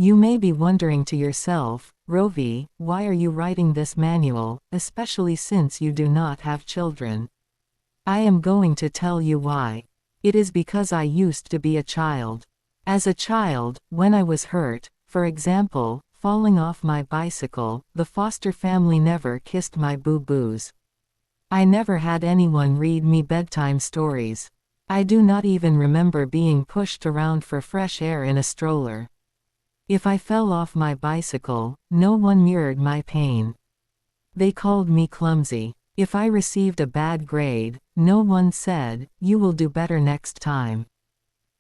You may be wondering to yourself, Rôvi, why are you writing this manual, especially since you do not have children? I am going to tell you why. It is because I used to be a child. As a child, when I was hurt, for example, falling off my bicycle, the foster family never kissed my boo-boos. I never had anyone read me bedtime stories. I do not even remember being pushed around for fresh air in a stroller. If I fell off my bicycle, no one mirrored my pain. They called me clumsy. If I received a bad grade, no one said, "You will do better next time."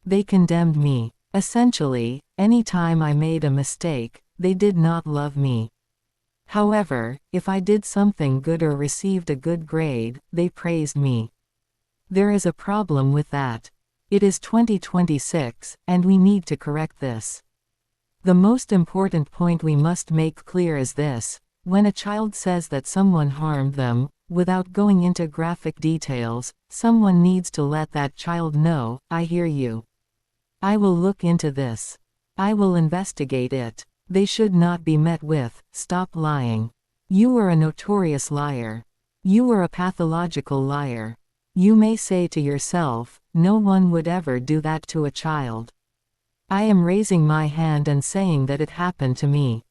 They condemned me. Essentially, any time I made a mistake, they did not love me. However, if I did something good or received a good grade, they praised me. There is a problem with that. It is 2026, and we need to correct this. The most important point we must make clear is this: when a child says that someone harmed them, without going into graphic details, someone needs to let that child know, "I hear you. I will look into this. I will investigate it." They should not be met with, "Stop lying. You are a notorious liar. You are a pathological liar." You may say to yourself, "No one would ever do that to a child." I am raising my hand and saying that it happened to me.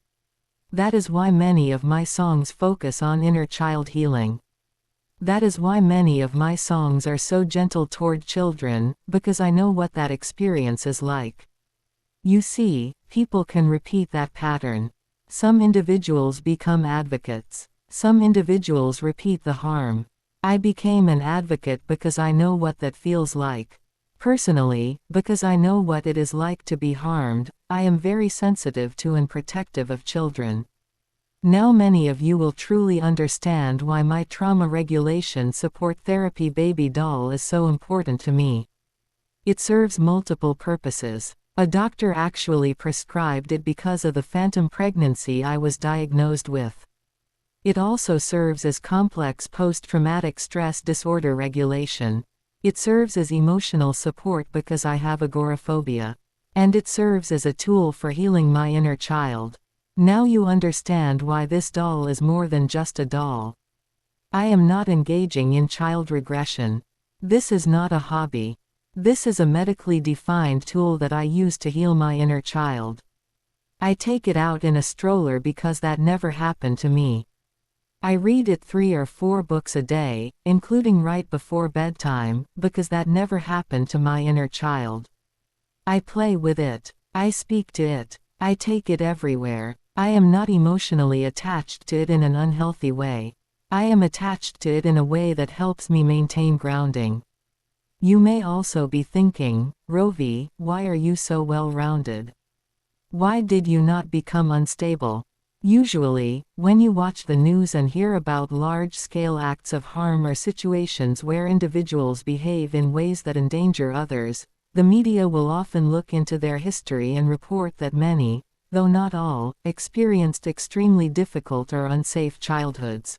That is why many of my songs focus on inner child healing. That is why many of my songs are so gentle toward children, because I know what that experience is like. You see, people can repeat that pattern. Some individuals become advocates. Some individuals repeat the harm. I became an advocate because I know what that feels like. Personally, because I know what it is like to be harmed, I am very sensitive to and protective of children. Now many of you will truly understand why my trauma regulation support therapy baby doll is so important to me. It serves multiple purposes. A doctor actually prescribed it because of the phantom pregnancy I was diagnosed with. It also serves as complex post-traumatic stress disorder regulation. It serves as emotional support because I have agoraphobia. And it serves as a tool for healing my inner child. Now you understand why this doll is more than just a doll. I am not engaging in child regression. This is not a hobby. This is a medically defined tool that I use to heal my inner child. I take it out in a stroller because that never happened to me. I read it 3 or 4 books a day, including right before bedtime, because that never happened to my inner child. I play with it. I speak to it. I take it everywhere. I am not emotionally attached to it in an unhealthy way. I am attached to it in a way that helps me maintain grounding. You may also be thinking, "Rôvi, why are you so well-rounded? Why did you not become unstable?" Usually, when you watch the news and hear about large-scale acts of harm or situations where individuals behave in ways that endanger others, the media will often look into their history and report that many, though not all, experienced extremely difficult or unsafe childhoods.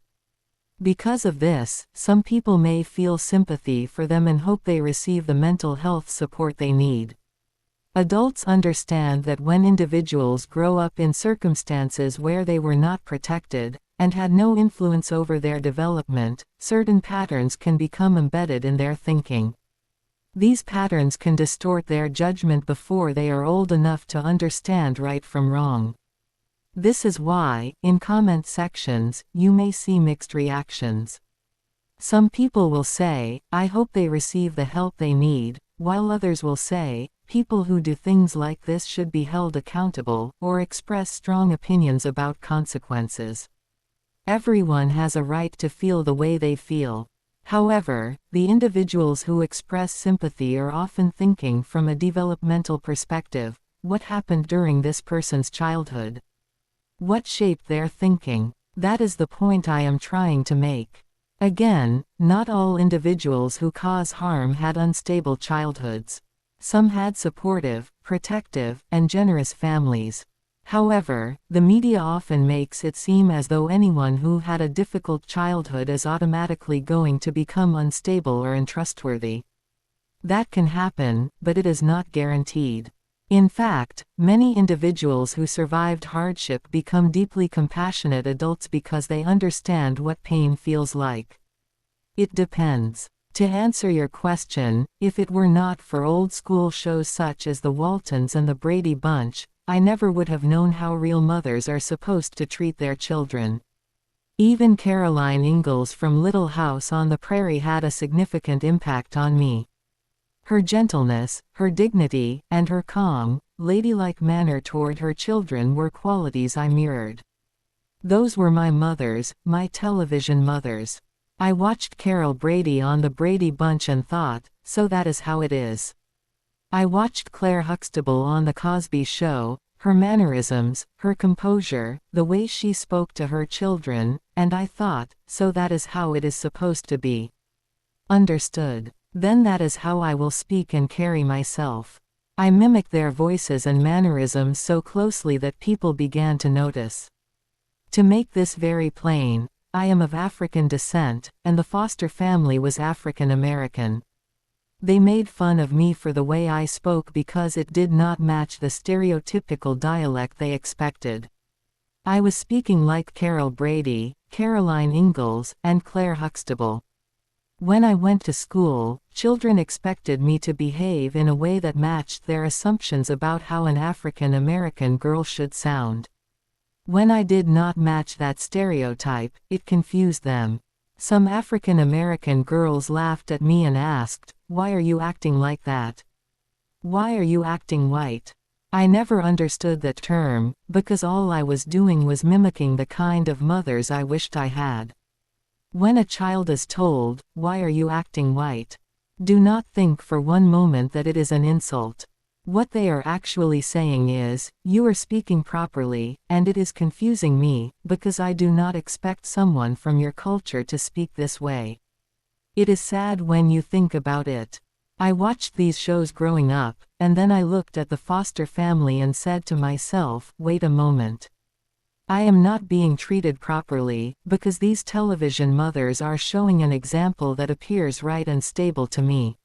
Because of this, some people may feel sympathy for them and hope they receive the mental health support they need. Adults understand that when individuals grow up in circumstances where they were not protected, and had no influence over their development, certain patterns can become embedded in their thinking. These patterns can distort their judgment before they are old enough to understand right from wrong. This is why, in comment sections, you may see mixed reactions. Some people will say, "I hope they receive the help they need," while others will say, "People who do things like this should be held accountable," or express strong opinions about consequences. Everyone has a right to feel the way they feel. However, the individuals who express sympathy are often thinking from a developmental perspective. What happened during this person's childhood? What shaped their thinking? That is the point I am trying to make. Again, not all individuals who cause harm had unstable childhoods. Some had supportive, protective, and generous families. However, the media often makes it seem as though anyone who had a difficult childhood is automatically going to become unstable or untrustworthy. That can happen, but it is not guaranteed. In fact, many individuals who survived hardship become deeply compassionate adults because they understand what pain feels like. It depends. To answer your question, if it were not for old-school shows such as The Waltons and The Brady Bunch, I never would have known how real mothers are supposed to treat their children. Even Caroline Ingalls from Little House on the Prairie had a significant impact on me. Her gentleness, her dignity, and her calm, ladylike manner toward her children were qualities I mirrored. Those were my mothers, my television mothers. I watched Carol Brady on The Brady Bunch and thought, so that is how it is. I watched Claire Huxtable on The Cosby Show, her mannerisms, her composure, the way she spoke to her children, and I thought, so that is how it is supposed to be. Understood. Then that is how I will speak and carry myself. I mimicked their voices and mannerisms so closely that people began to notice. To make this very plain, I am of African descent, and the foster family was African American. They made fun of me for the way I spoke because it did not match the stereotypical dialect they expected. I was speaking like Carol Brady, Caroline Ingalls, and Claire Huxtable. When I went to school, children expected me to behave in a way that matched their assumptions about how an African American girl should sound. When I did not match that stereotype, it confused them. Some African American girls laughed at me and asked, "Why are you acting like that? Why are you acting white?" I never understood that term, because all I was doing was mimicking the kind of mothers I wished I had. When a child is told, "Why are you acting white?" do not think for one moment that it is an insult. What they are actually saying is, "You are speaking properly," and it is confusing me, because I do not expect someone from your culture to speak this way. It is sad when you think about it. I watched these shows growing up, and then I looked at the foster family and said to myself, wait a moment. I am not being treated properly, because these television mothers are showing an example that appears right and stable to me.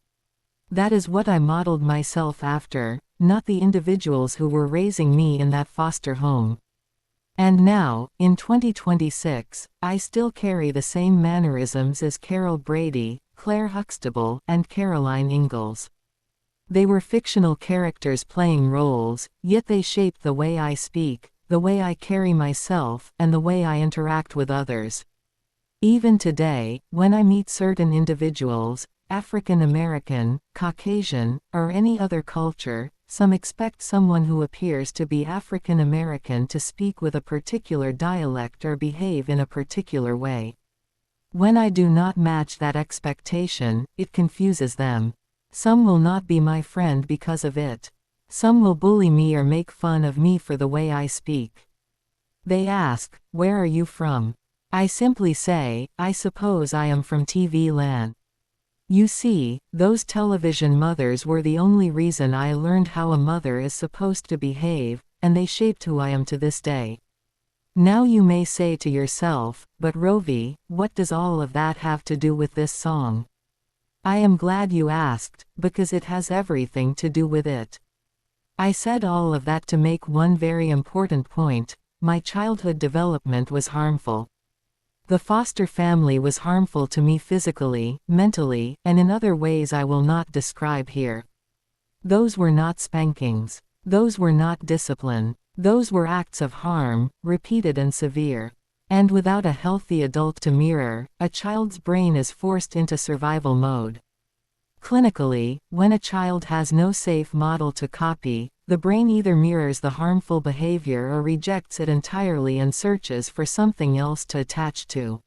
That is what I modeled myself after, not the individuals who were raising me in that foster home. And now, in 2026, I still carry the same mannerisms as Carol Brady, Claire Huxtable, and Caroline Ingalls. They were fictional characters playing roles, yet they shaped the way I speak, the way I carry myself, and the way I interact with others. Even today, when I meet certain individuals, African American, Caucasian, or any other culture, some expect someone who appears to be African American to speak with a particular dialect or behave in a particular way. When I do not match that expectation, it confuses them. Some will not be my friend because of it. Some will bully me or make fun of me for the way I speak. They ask, "Where are you from?" I simply say, "I suppose I am from TV land." You see, those television mothers were the only reason I learned how a mother is supposed to behave, and they shaped who I am to this day. Now you may say to yourself, "But Rôvi, what does all of that have to do with this song?" I am glad you asked, because it has everything to do with it. I said all of that to make one very important point: my childhood development was harmful. The foster family was harmful to me physically, mentally, and in other ways I will not describe here. Those were not spankings. Those were not discipline. Those were acts of harm, repeated and severe. And without a healthy adult to mirror, a child's brain is forced into survival mode. Clinically, when a child has no safe model to copy, the brain either mirrors the harmful behavior or rejects it entirely and searches for something else to attach to.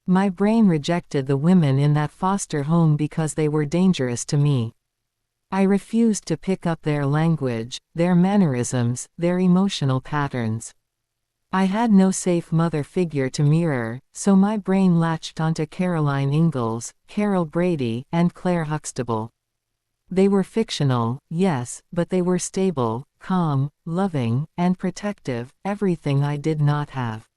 My brain rejected the women in that foster home because they were dangerous to me. I refused to pick up their language, their mannerisms, their emotional patterns. I had no safe mother figure to mirror, so my brain latched onto Caroline Ingalls, Carol Brady, and Claire Huxtable. They were fictional, yes, but they were stable, calm, loving, and protective, everything I did not have.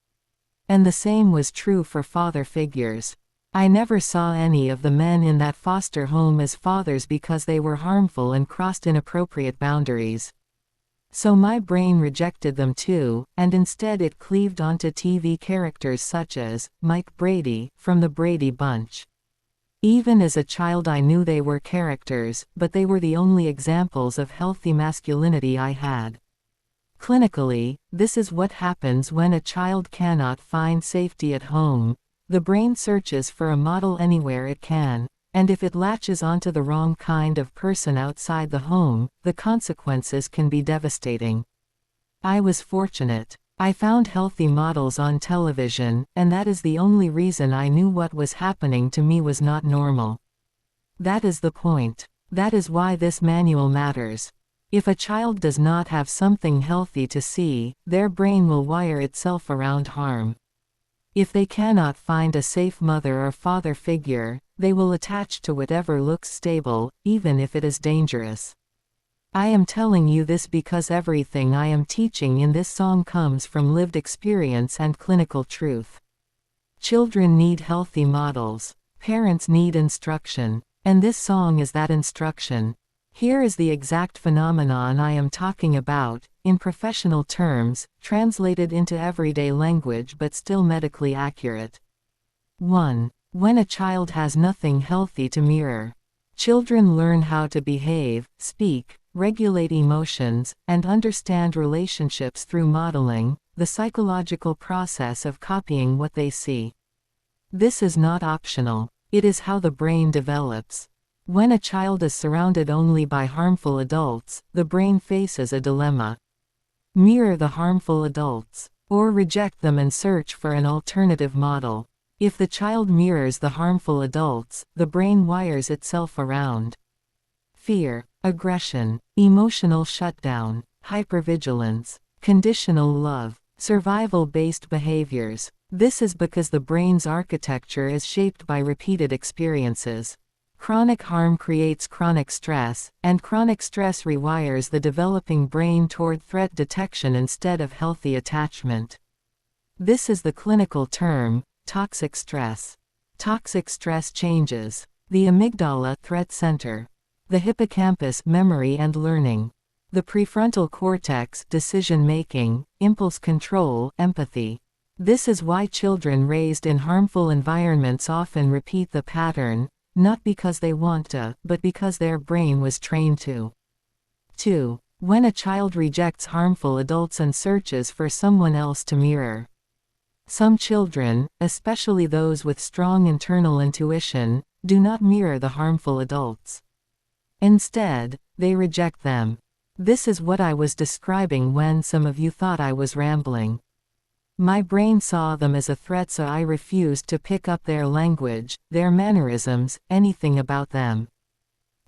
And the same was true for father figures. I never saw any of the men in that foster home as fathers because they were harmful and crossed inappropriate boundaries. So my brain rejected them too, and instead it cleaved onto TV characters such as Mike Brady, from the Brady Bunch. Even as a child I knew they were characters, but they were the only examples of healthy masculinity I had. Clinically, this is what happens when a child cannot find safety at home. The brain searches for a model anywhere it can, and if it latches onto the wrong kind of person outside the home, the consequences can be devastating. I was fortunate. I found healthy models on television, and that is the only reason I knew what was happening to me was not normal. That is the point. That is why this manual matters. If a child does not have something healthy to see, their brain will wire itself around harm. If they cannot find a safe mother or father figure, they will attach to whatever looks stable, even if it is dangerous. I am telling you this because everything I am teaching in this song comes from lived experience and clinical truth. Children need healthy models. Parents need instruction. And this song is that instruction. Here is the exact phenomenon I am talking about, in professional terms, translated into everyday language but still medically accurate. 1. When a child has nothing healthy to mirror. Children learn how to behave, speak, regulate emotions, and understand relationships through modeling, the psychological process of copying what they see. This is not optional. It is how the brain develops. When a child is surrounded only by harmful adults, the brain faces a dilemma. Mirror the harmful adults, or reject them and search for an alternative model. If the child mirrors the harmful adults, the brain wires itself around fear, aggression, emotional shutdown, hypervigilance, conditional love, survival-based behaviors. This is because the brain's architecture is shaped by repeated experiences. Chronic harm creates chronic stress, and chronic stress rewires the developing brain toward threat detection instead of healthy attachment. This is the clinical term, toxic stress. Toxic stress changes the amygdala, threat center; the hippocampus, memory and learning; the prefrontal cortex, decision-making, impulse control, empathy. This is why children raised in harmful environments often repeat the pattern, not because they want to, but because their brain was trained to. 2. When a child rejects harmful adults and searches for someone else to mirror. Some children, especially those with strong internal intuition, do not mirror the harmful adults. Instead, they reject them. This is what I was describing when some of you thought I was rambling. My brain saw them as a threat, so I refused to pick up their language, their mannerisms, anything about them.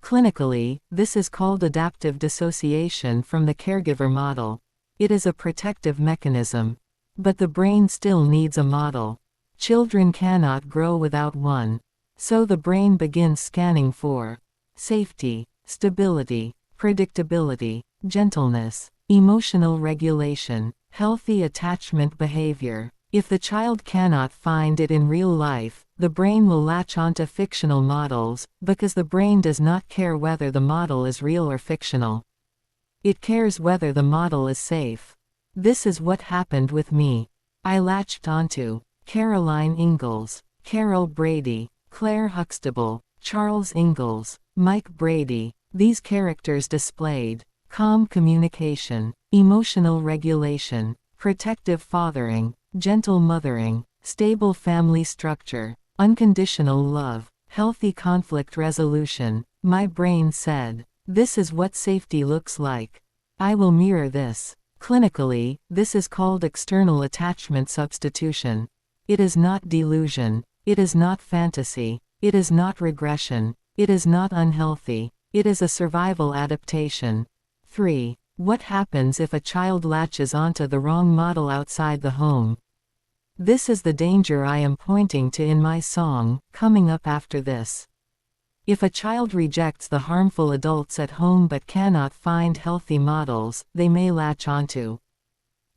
Clinically, this is called adaptive dissociation from the caregiver model. It is a protective mechanism. But the brain still needs a model. Children cannot grow without one. So the brain begins scanning for safety, stability, predictability, gentleness, emotional regulation, healthy attachment behavior. If the child cannot find it in real life, the brain will latch onto fictional models, because the brain does not care whether the model is real or fictional. It cares whether the model is safe. This is what happened with me. I latched onto Caroline Ingalls, Carol Brady, Claire Huxtable, Charles Ingalls, Mike Brady. These characters displayed calm communication, emotional regulation, protective fathering, gentle mothering, stable family structure, unconditional love, healthy conflict resolution. My brain said, this is what safety looks like. I will mirror this. Clinically, this is called external attachment substitution. It is not delusion. It is not fantasy. It is not regression. It is not unhealthy. It is a survival adaptation. 3. What happens if a child latches onto the wrong model outside the home? This is the danger I am pointing to in my song, coming up after this. If a child rejects the harmful adults at home but cannot find healthy models, they may latch onto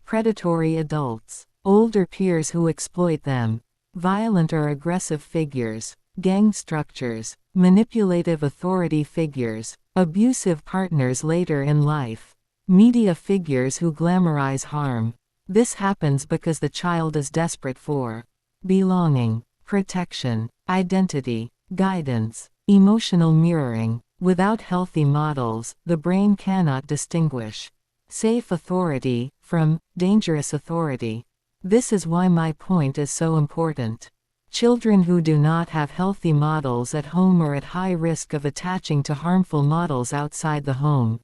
predatory adults, older peers who exploit them, violent or aggressive figures, gang structures, manipulative authority figures, abusive partners later in life. Media figures who glamorize harm. This happens because the child is desperate for belonging, protection, identity, guidance, emotional mirroring. Without healthy models, the brain cannot distinguish safe authority from dangerous authority. This is why my point is so important. Children who do not have healthy models at home are at high risk of attaching to harmful models outside the home.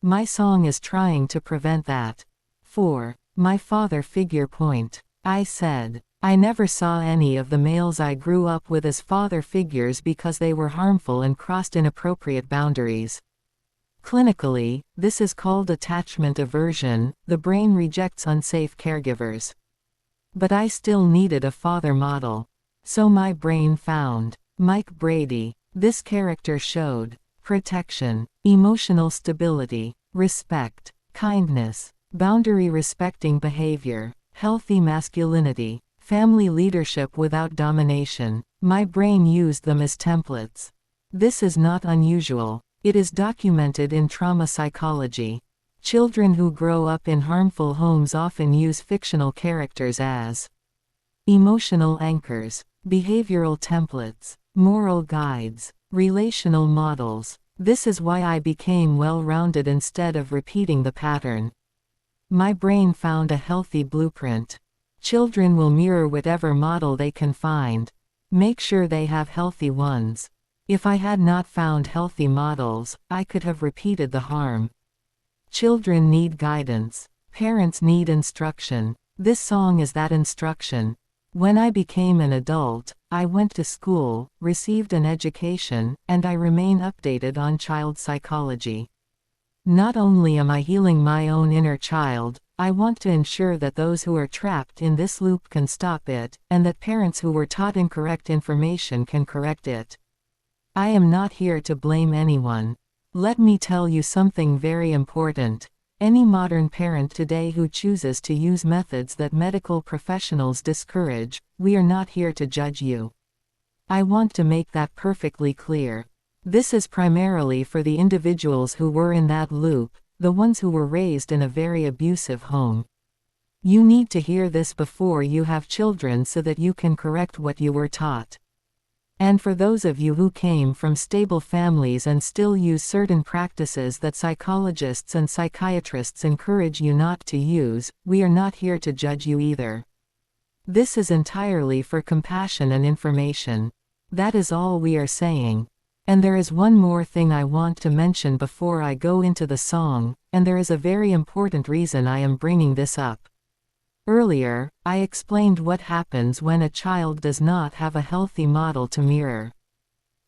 My song is trying to prevent that. 4. My father figure point. I said, I never saw any of the males I grew up with as father figures because they were harmful and crossed inappropriate boundaries. Clinically, this is called attachment aversion. The brain rejects unsafe caregivers. But I still needed a father model. So my brain found Mike Brady. This character showed protection, emotional stability, respect, kindness, boundary-respecting behavior, healthy masculinity, family leadership without domination. My brain used them as templates. This is not unusual. It is documented in trauma psychology. Children who grow up in harmful homes often use fictional characters as emotional anchors, behavioral templates, moral guides, relational models. This is why I became well-rounded instead of repeating the pattern. My brain found a healthy blueprint. Children will mirror whatever model they can find. Make sure they have healthy ones. If I had not found healthy models, I could have repeated the harm. Children need guidance. Parents need instruction. This song is that instruction. When I became an adult, I went to school, received an education, and I remain updated on child psychology. Not only am I healing my own inner child, I want to ensure that those who are trapped in this loop can stop it, and that parents who were taught incorrect information can correct it. I am not here to blame anyone. Let me tell you something very important. Any modern parent today who chooses to use methods that medical professionals discourage, we are not here to judge you. I want to make that perfectly clear. This is primarily for the individuals who were in that loop, the ones who were raised in a very abusive home. You need to hear this before you have children so that you can correct what you were taught. And for those of you who came from stable families and still use certain practices that psychologists and psychiatrists encourage you not to use, we are not here to judge you either. This is entirely for compassion and information. That is all we are saying. And there is one more thing I want to mention before I go into the song, and there is a very important reason I am bringing this up. Earlier, I explained what happens when a child does not have a healthy model to mirror.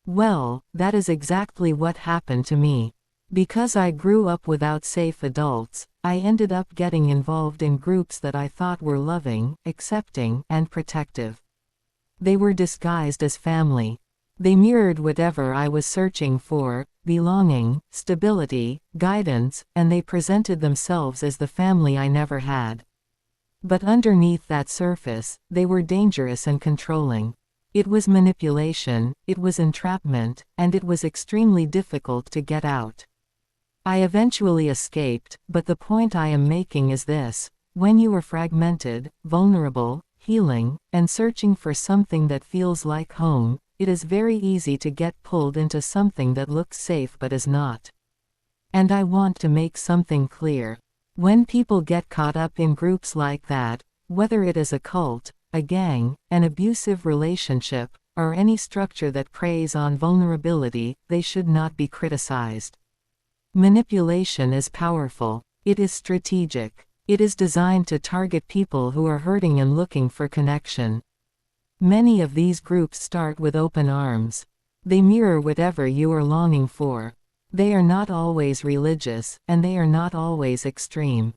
Well, that is exactly what happened to me. Because I grew up without safe adults, I ended up getting involved in groups that I thought were loving, accepting, and protective. They were disguised as family. They mirrored whatever I was searching for: belonging, stability, guidance, and they presented themselves as the family I never had. But underneath that surface, they were dangerous and controlling. It was manipulation, it was entrapment, and it was extremely difficult to get out. I eventually escaped, but the point I am making is this: when you are fragmented, vulnerable, healing, and searching for something that feels like home, it is very easy to get pulled into something that looks safe but is not. And I want to make something clear. When people get caught up in groups like that, whether it is a cult, a gang, an abusive relationship, or any structure that preys on vulnerability, they should not be criticized. Manipulation is powerful. It is strategic. It is designed to target people who are hurting and looking for connection. Many of these groups start with open arms. They mirror whatever you are longing for. They are not always religious, and they are not always extreme.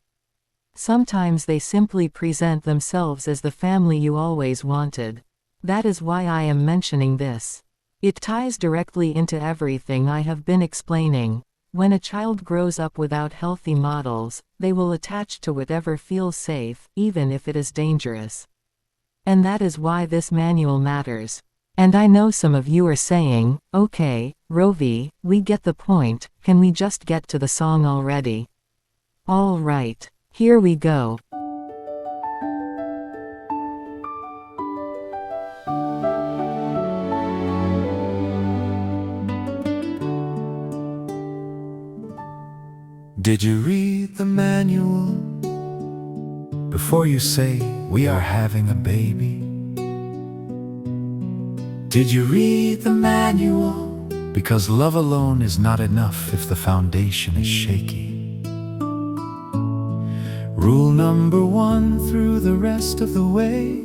Sometimes they simply present themselves as the family you always wanted. That is why I am mentioning this. It ties directly into everything I have been explaining. When a child grows up without healthy models, they will attach to whatever feels safe, even if it is dangerous. And that is why this manual matters. And I know some of you are saying, okay, Rôvi, we get the point, can we just get to the song already? All right, here we go. Did you read the manual before you say we are having a baby? Did you read the manual? Because love alone is not enough if the foundation is shaky. Rule number 1 through the rest of the way.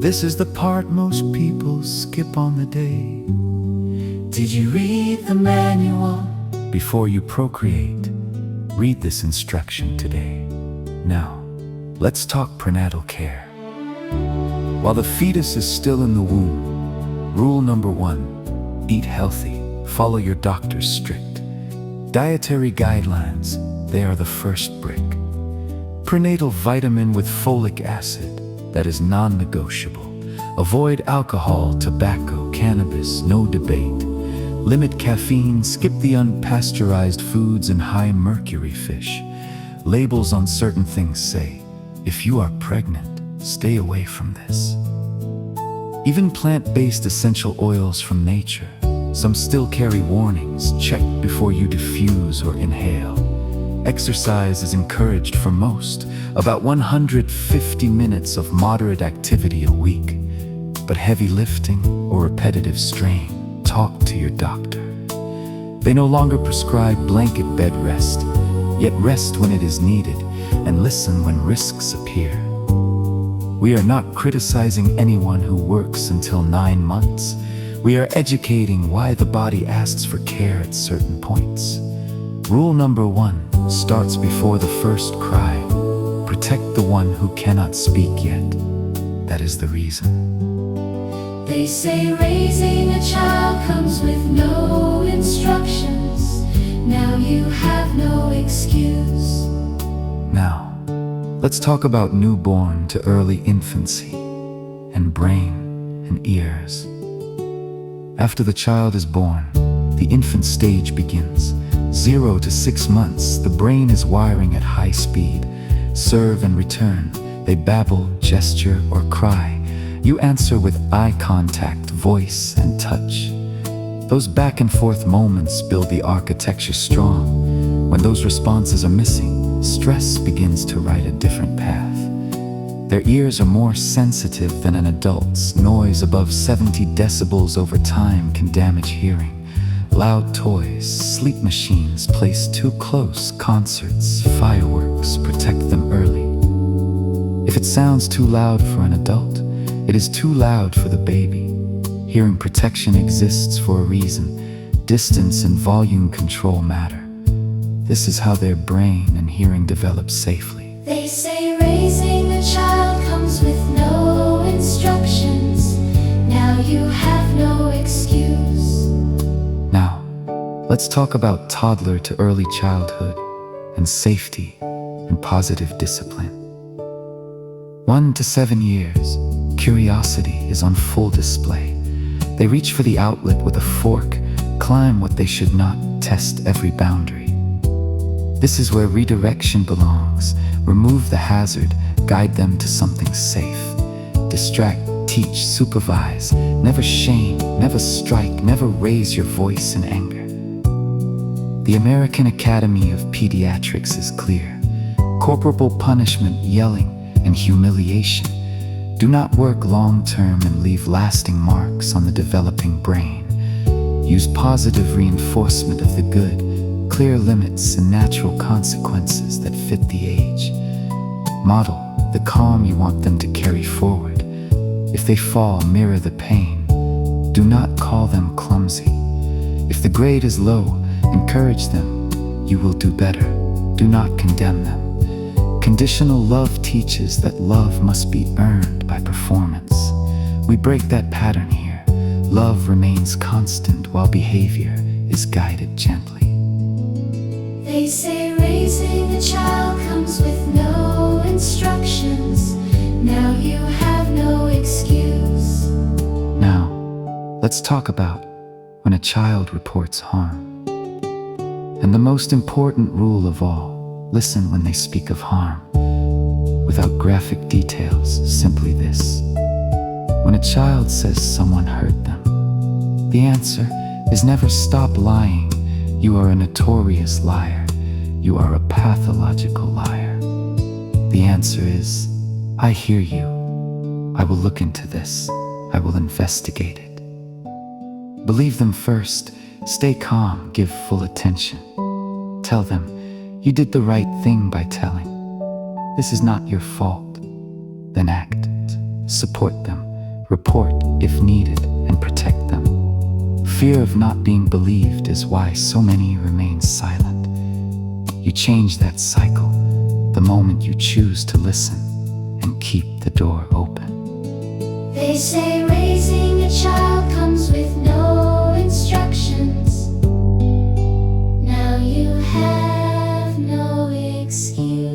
This is the part most people skip on the day. Did you read the manual? Before you procreate, read this instruction today. Now, let's talk prenatal care. While the fetus is still in the womb, rule number 1, eat healthy, follow your doctor's strict dietary guidelines. They are the first brick. Prenatal vitamin with folic acid, that is non-negotiable. Avoid alcohol, tobacco, cannabis, no debate. Limit caffeine, skip the unpasteurized foods and high mercury fish. Labels on certain things say, if you are pregnant, stay away from this. Even plant-based essential oils from nature, some still carry warnings. Check before you diffuse or inhale. Exercise is encouraged for most, about 150 minutes of moderate activity a week. But heavy lifting or repetitive strain, talk to your doctor. They no longer prescribe blanket bed rest, yet rest when it is needed and listen when risks appear. We are not criticizing anyone who works until 9 months. We are educating why the body asks for care at certain points. Rule number 1 starts before the first cry. Protect the one who cannot speak yet. That is the reason. They say raising a child comes with no instructions. Now you have no excuse. Now, let's talk about newborn to early infancy and brain and ears. After the child is born, the infant stage begins. 0 to 6 months, the brain is wiring at high speed. Serve and return. They babble, gesture, or cry. You answer with eye contact, voice, and touch. Those back and forth moments build the architecture strong. When those responses are missing, stress begins to write a different path. Their ears are more sensitive than an adult's. Noise above 70 decibels over time can damage hearing. Loud toys, sleep machines placed too close, concerts, fireworks, protect them early. If it sounds too loud for an adult, it is too loud for the baby. Hearing protection exists for a reason. Distance and volume control matter. This is how their brain and hearing develop safely. They say raising a child comes with no instructions. Now you have no excuse. Now, let's talk about toddler to early childhood and safety and positive discipline. 1 to 7 years, curiosity is on full display. They reach for the outlet with a fork, climb what they should not, test every boundary. This is where redirection belongs. Remove the hazard, guide them to something safe. Distract, teach, supervise. Never shame, never strike, never raise your voice in anger. The American Academy of Pediatrics is clear. Corporal punishment, yelling, and humiliation do not work long-term and leave lasting marks on the developing brain. Use positive reinforcement of the good, clear limits and natural consequences that fit the age. Model the calm you want them to carry forward. If they fall, mirror the pain. Do not call them clumsy. If the grade is low, encourage them. You will do better. Do not condemn them. Conditional love teaches that love must be earned by performance. We break that pattern here. Love remains constant while behavior is guided gently. They say raising a child comes with no instructions. Now you have no excuse. Now, let's talk about when a child reports harm. And the most important rule of all, Listen when they speak of harm, without graphic details, simply this. When a child says someone hurt them, the answer is never stop lying. You are a notorious liar. You are a pathological liar. The answer is, I hear you. I will look into this. I will investigate it. Believe them first. Stay calm. Give full attention. Tell them, you did the right thing by telling. This is not your fault. Then act. Support them. Report if needed and protect them. Fear of not being believed is why so many remain silent. You change that cycle the moment you choose to listen and keep the door open. They say raising a child comes with no instructions. Now you have no excuse.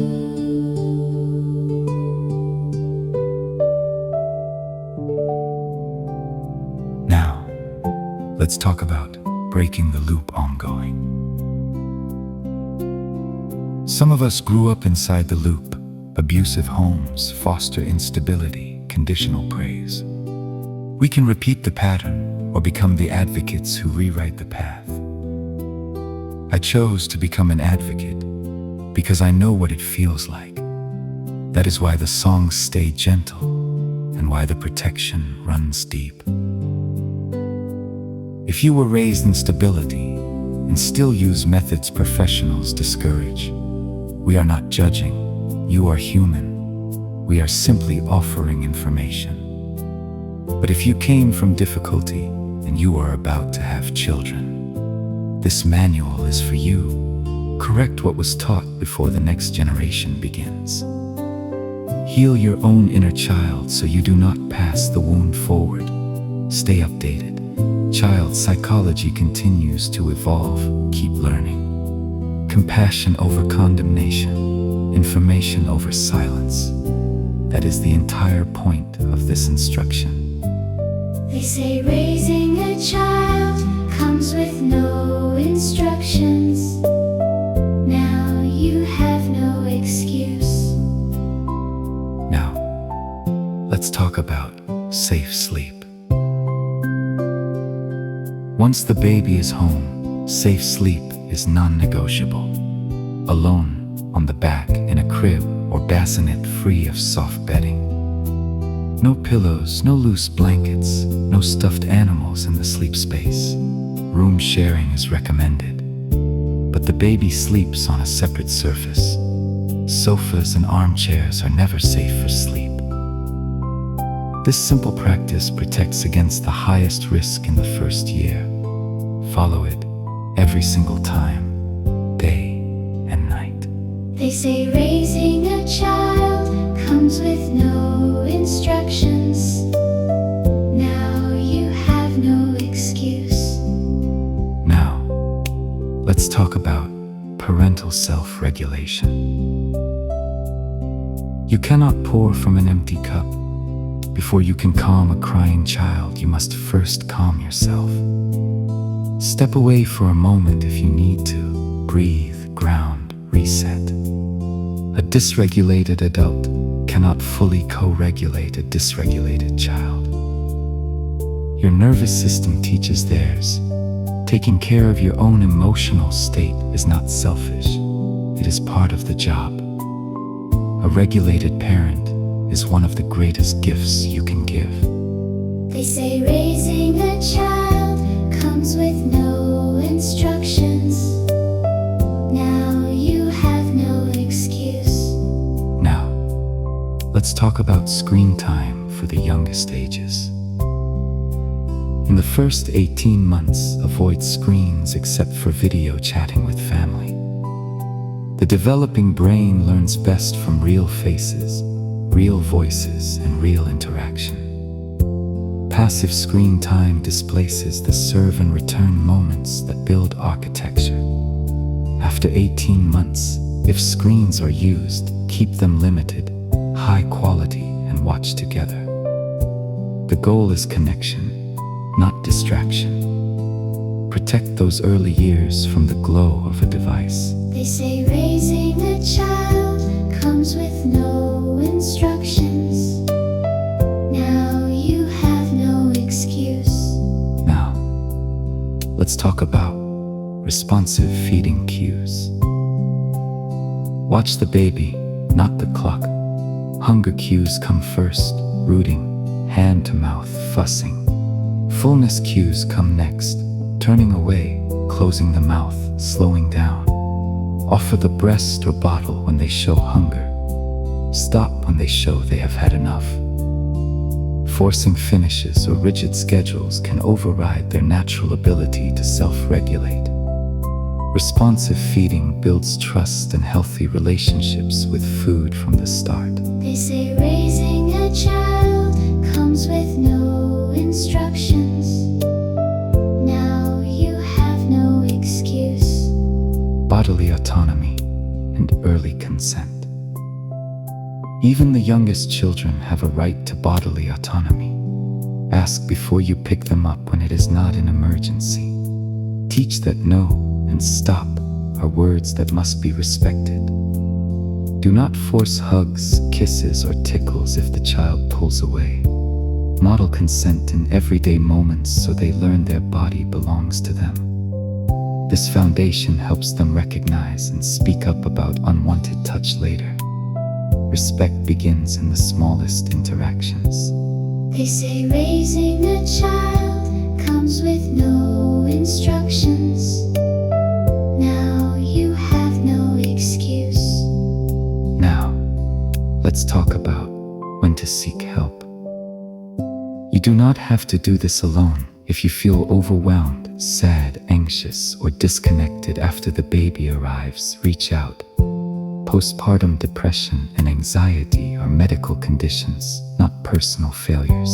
Now, let's talk about breaking the loop ongoing. Some of us grew up inside the loop. Abusive homes foster instability, conditional praise. We can repeat the pattern or become the advocates who rewrite the path. I chose to become an advocate because I know what it feels like. That is why the songs stay gentle and why the protection runs deep. If you were raised in stability and still use methods professionals discourage, we are not judging. You are human. We are simply offering information. But if you came from difficulty and you are about to have children, this manual is for you. Correct what was taught before the next generation begins. Heal your own inner child so you do not pass the wound forward. Stay updated. Child psychology continues to evolve. Keep learning. Compassion over condemnation, information over silence. That is the entire point of this instruction. They say raising a child comes with no instructions. Now you have no excuse. Now, let's talk about safe sleep. Once the baby is home, safe sleep is non-negotiable. Alone, on the back, in a crib or bassinet free of soft bedding. No pillows, no loose blankets, no stuffed animals in the sleep space. Room sharing is recommended, but the baby sleeps on a separate surface. Sofas and armchairs are never safe for sleep. This simple practice protects against the highest risk in the first year. Follow it every single time, day and night. They say raising a child comes with no instructions. Now you have no excuse. Now, let's talk about parental self-regulation. You cannot pour from an empty cup. Before you can calm a crying child, you must first calm yourself. Step away for a moment if you need to. Breathe, ground, reset. A dysregulated adult cannot fully co-regulate a dysregulated child. Your nervous system teaches theirs. Taking care of your own emotional state is not selfish. It is part of the job. A regulated parent is one of the greatest gifts you can give. They say raising a child comes with no instructions. Now you have no excuse. Now, let's talk about screen time for the youngest ages. In the first 18 months, avoid screens except for video chatting with family. The developing brain learns best from real faces, real voices, and real interaction. Passive screen time displaces the serve and return moments that build architecture. After 18 months, if screens are used, keep them limited, high quality, and watch together. The goal is connection, not distraction. Protect those early years from the glow of a device. They say raising a child comes with no instructions. Now you have no excuse. Now, let's talk about responsive feeding cues. Watch the baby, not the clock. Hunger cues come first, rooting, hand to mouth, fussing. Fullness cues come next, turning away, closing the mouth, slowing down. Offer the breast or bottle when they show hunger. Stop when they show they have had enough. Forcing finishes or rigid schedules can override their natural ability to self-regulate. Responsive feeding builds trust and healthy relationships with food from the start. They say raising a child comes with no instructions. Now you have no excuse. Bodily autonomy and early consent. Even the youngest children have a right to bodily autonomy. Ask before you pick them up when it is not an emergency. Teach that no and stop are words that must be respected. Do not force hugs, kisses, or tickles if the child pulls away. Model consent in everyday moments so they learn their body belongs to them. This foundation helps them recognize and speak up about unwanted touch later. Respect begins in the smallest interactions. They say raising a child comes with no instructions. Now you have no excuse. Now, let's talk about when to seek help. You do not have to do this alone. If you feel overwhelmed, sad, anxious, or disconnected after the baby arrives, reach out. Postpartum depression and anxiety are medical conditions, not personal failures.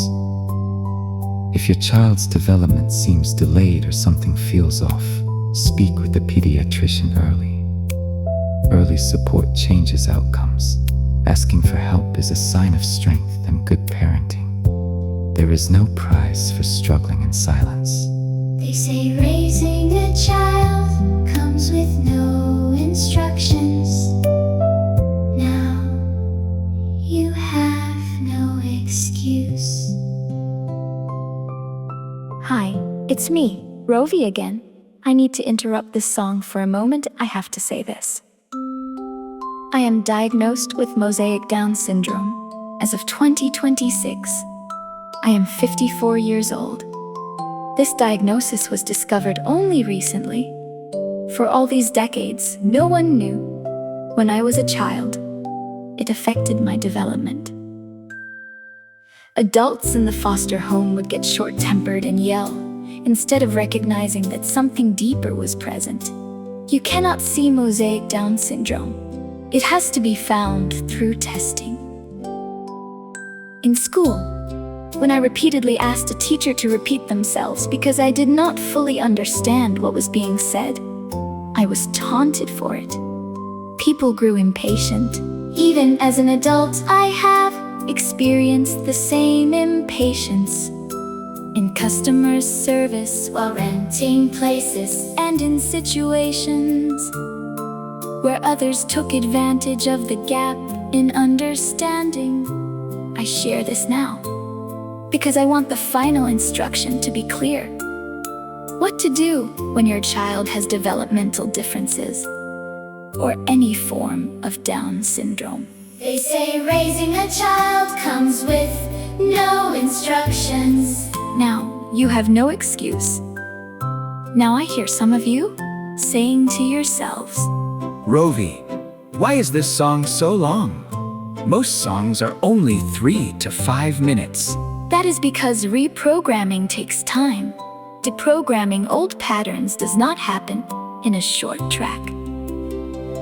If your child's development seems delayed or something feels off, speak with the pediatrician early. Early support changes outcomes. Asking for help is a sign of strength and good parenting. There is no prize for struggling in silence. They say raising a child comes with no instructions. Now you have no excuse. Hi, it's me, Rôvi again. I need to interrupt this song for a moment. I have to say this. I am diagnosed with mosaic Down syndrome as of 2026. I am 54 years old. This diagnosis was discovered only recently. For all these decades, no one knew. When I was a child, it affected my development. Adults in the foster home would get short-tempered and yell, instead of recognizing that something deeper was present. You cannot see mosaic Down syndrome. It has to be found through testing. In school, when I repeatedly asked a teacher to repeat themselves because I did not fully understand what was being said, I was taunted for it. People grew impatient. Even as an adult, I have experienced the same impatience. In customer service, while renting places, and in situations where others took advantage of the gap in understanding. I share this now because I want the final instruction to be clear. What to do when your child has developmental differences or any form of Down syndrome. They say raising a child comes with no instructions. Now, you have no excuse. Now I hear some of you saying to yourselves, Rôvi, why is this song so long? Most songs are only 3 to 5 minutes. that is because reprogramming takes time. Deprogramming old patterns does not happen in a short track.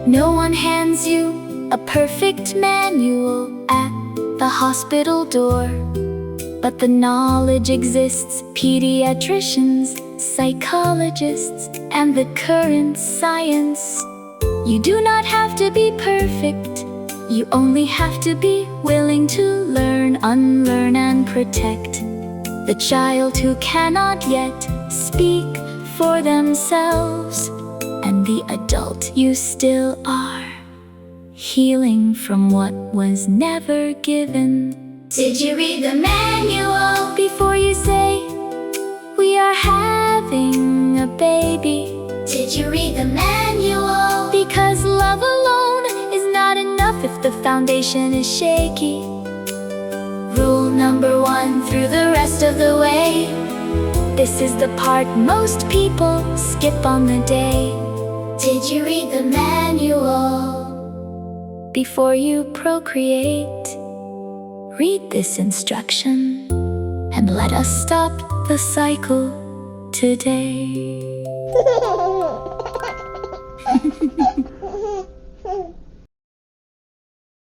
No one hands you a perfect manual at the hospital door, but the knowledge exists. Pediatricians, psychologists, and the current science. You do not have to be perfect. You only have to be willing to learn, unlearn, and protect the child who cannot yet speak for themselves and the adult you still are, healing from what was never given. Did you read the manual? Before you say, we are having a baby. Did you read the manual? Because love alone is not enough if the foundation is shaky. Rule number 1 through the rest of the way. This is the part most people skip on the day. Did you read the manual? Before you procreate, read this instruction and let us stop the cycle today.